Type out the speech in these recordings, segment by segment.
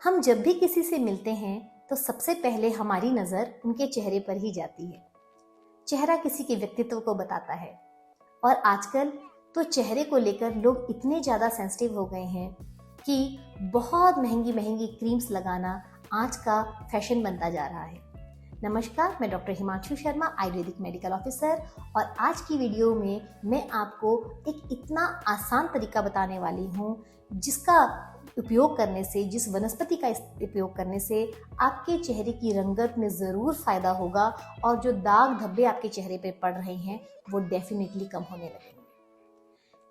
हम जब भी किसी से मिलते हैं तो सबसे पहले हमारी नज़र उनके चेहरे पर ही जाती है। चेहरा किसी के व्यक्तित्व को बताता है और आजकल तो चेहरे को लेकर लोग इतने ज़्यादा सेंसिटिव हो गए हैं कि बहुत महंगी महंगी क्रीम्स लगाना आज का फैशन बनता जा रहा है। नमस्कार, मैं doctor Himanshu Sharma, Ayurvedic medical officer, और आज की वीडियो में मैं आपको एक इतना आसान तरीका बताने वाली हूँ जिसका उपयोग करने से, जिस वनस्पति का उपयोग करने से आपके चेहरे की रंगत में ज़रूर फ़ायदा होगा और जो दाग धब्बे आपके चेहरे पे पड़ रहे हैं वो डेफिनेटली कम होने लगेंगे।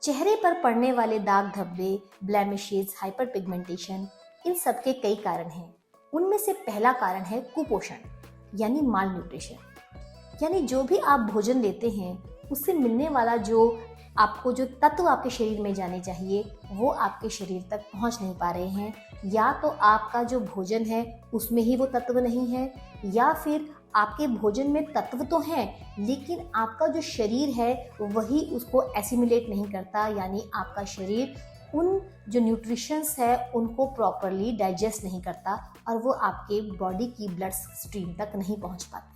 चेहरे पर पड़ने वाले दाग धब्बे, ब्लेमिशेस, हाइपर पिगमेंटेशन, इन सब के कई कारण हैं। उनमें से पहला कारण है कुपोषण यानी माल न्यूट्रिशन। यानी जो भी आप भोजन लेते हैं उससे मिलने वाला जो तत्व आपके शरीर में जाने चाहिए वो आपके शरीर तक पहुंच नहीं पा रहे हैं। या तो आपका जो भोजन है उसमें ही वो तत्व नहीं है, या फिर आपके भोजन में तत्व तो हैं लेकिन आपका जो शरीर है वही उसको एसिमिलेट नहीं करता, यानी आपका शरीर उन जो न्यूट्रिशंस है उनको प्रॉपरली डाइजेस्ट नहीं करता और वो आपके बॉडी की ब्लड स्ट्रीम तक नहीं पहुंच पाते।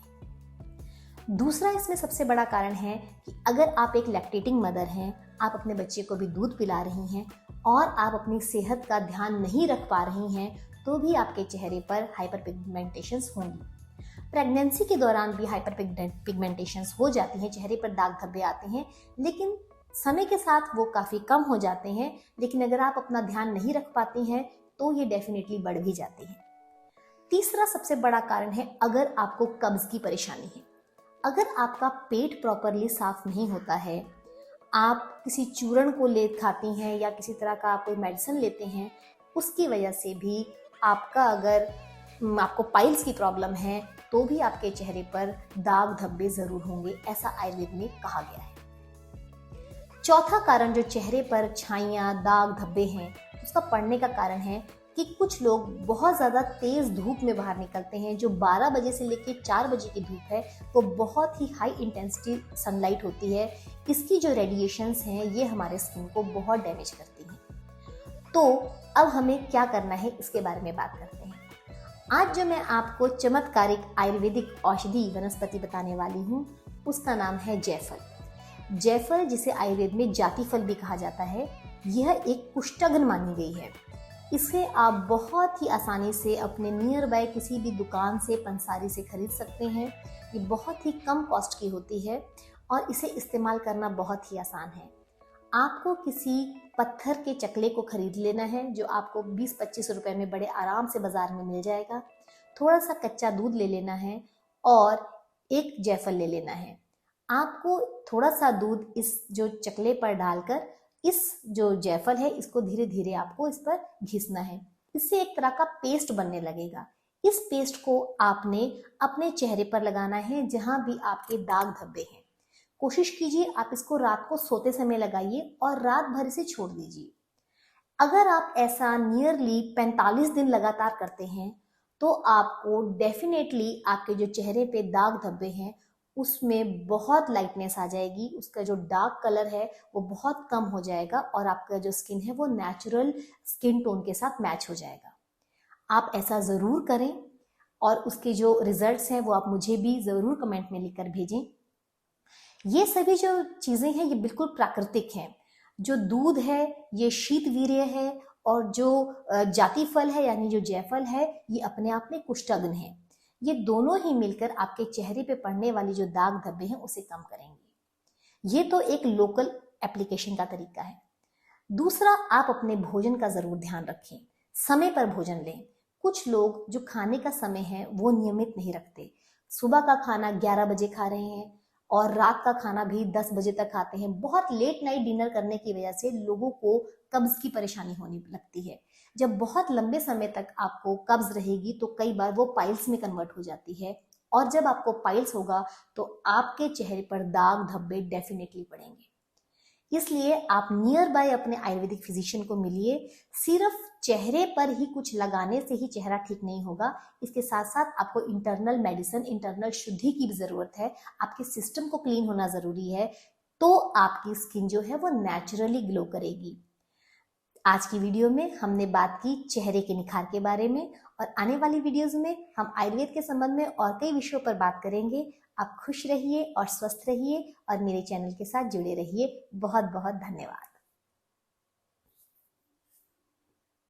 दूसरा इसमें सबसे बड़ा कारण है कि अगर आप एक लैक्टेटिंग मदर हैं, आप अपने बच्चे को भी दूध पिला रही हैं और आप अपनी सेहत का ध्यान नहीं रख पा रही हैं तो भी आपके चेहरे पर हाइपर पिगमेंटेशंस होंगी। प्रेगनेंसी के दौरान भी हाइपर पिगमेंटेशंस हो जाती हैं, चेहरे पर दाग धब्बे आते हैं, लेकिन समय के साथ वो काफ़ी कम हो जाते हैं। लेकिन अगर आप अपना ध्यान नहीं रख पाती हैं तो ये डेफिनेटली बढ़ भी जाती है। तीसरा सबसे बड़ा कारण है अगर आपको कब्ज की परेशानी है। अगर आपका पेट प्रॉपरली साफ नहीं होता है, आप किसी चूर्ण को खाती हैं या किसी तरह का आप कोई मेडिसिन लेते हैं, उसकी वजह से भी आपको पाइल्स की प्रॉब्लम है तो भी आपके चेहरे पर दाग धब्बे जरूर होंगे, ऐसा आयुर्वेद में कहा गया है। चौथा कारण जो चेहरे पर छाइयाँ, दाग धब्बे हैं उसका पड़ने का कारण है कि कुछ लोग बहुत ज़्यादा तेज़ धूप में बाहर निकलते हैं। जो 12 बजे से लेकर 4 बजे की धूप है वो बहुत ही हाई इंटेंसिटी सनलाइट होती है। इसकी जो रेडिएशंस हैं ये हमारे स्किन को बहुत डैमेज करती हैं। तो अब हमें क्या करना है इसके बारे में बात करते हैं। आज जो मैं आपको चमत्कारिक आयुर्वेदिक औषधि वनस्पति बताने वाली हूँ उसका नाम है जायफल। जायफल, जिसे आयुर्वेद में जाति फल भी कहा जाता है, यह एक कुष्ठाग्नि मानी गई है। इसे आप बहुत ही आसानी से अपने नियर बाय किसी भी दुकान से, पंसारी से खरीद सकते हैं। ये बहुत ही कम कॉस्ट की होती है और इसे इस्तेमाल करना बहुत ही आसान है। आपको किसी पत्थर के चकले को खरीद लेना है जो आपको 20-25 रुपए में बड़े आराम से बाजार में मिल जाएगा। थोड़ा सा कच्चा दूध ले लेना है और एक जायफल ले लेना है। आपको थोड़ा सा दूध इस जो चकले पर डालकर इस जो जायफल है इसको धीरे धीरे आपको इस पर घिसना है। इससे एक तरह का पेस्ट बनने लगेगा। इस पेस्ट को आपने अपने चेहरे पर लगाना है जहां भी आपके दाग धब्बे हैं। कोशिश कीजिए आप इसको रात को सोते समय लगाइए और रात भर इसे छोड़ दीजिए। अगर आप ऐसा नियरली 45 दिन लगातार करते हैं तो आपको डेफिनेटली आपके जो चेहरे पे दाग धब्बे हैं उसमें बहुत लाइटनेस आ जाएगी। उसका जो डार्क कलर है वो बहुत कम हो जाएगा और आपका जो स्किन है वो नेचुरल स्किन टोन के साथ मैच हो जाएगा। आप ऐसा ज़रूर करें और उसके जो रिजल्ट्स हैं वो आप मुझे भी ज़रूर कमेंट में लिखकर भेजें। ये सभी जो चीज़ें हैं ये बिल्कुल प्राकृतिक हैं। जो दूध है ये शीतवीर्य है और जो जाति फल है यानी जो जायफल है ये अपने आप में कुष्ठाग्नि है। ये दोनों ही मिलकर आपके चेहरे पे पड़ने वाली जो दाग धब्बे हैं उसे कम करेंगे। ये तो एक लोकल एप्लीकेशन का तरीका है। दूसरा, आप अपने भोजन का जरूर ध्यान रखें, समय पर भोजन लें। कुछ लोग जो खाने का समय है वो नियमित नहीं रखते। सुबह का खाना 11 बजे खा रहे हैं और रात का खाना भी 10 बजे तक खाते हैं। बहुत लेट नाइट डिनर करने की वजह से लोगों को कब्ज की परेशानी होने लगती है। जब बहुत लंबे समय तक आपको कब्ज रहेगी तो कई बार वो पाइल्स में कन्वर्ट हो जाती है और जब आपको पाइल्स होगा तो आपके चेहरे पर दाग धब्बे डेफिनेटली पड़ेंगे। इसलिए आप नियर बाय अपने आयुर्वेदिक फिजिशियन को मिलिए। सिर्फ चेहरे पर ही कुछ लगाने से ही चेहरा ठीक नहीं होगा, इसके साथ साथ आपको इंटरनल मेडिसिन, इंटरनल शुद्धि की भी जरूरत है। आपके सिस्टम को क्लीन होना जरूरी है तो आपकी स्किन जो है वो नेचुरली ग्लो करेगी। आज की वीडियो में हमने बात की चेहरे के निखार के बारे में, और आने वाली वीडियोस में हम आयुर्वेद के संबंध में और कई विषयों पर बात करेंगे। आप खुश रहिए और स्वस्थ रहिए और मेरे चैनल के साथ जुड़े रहिए। बहुत बहुत धन्यवाद।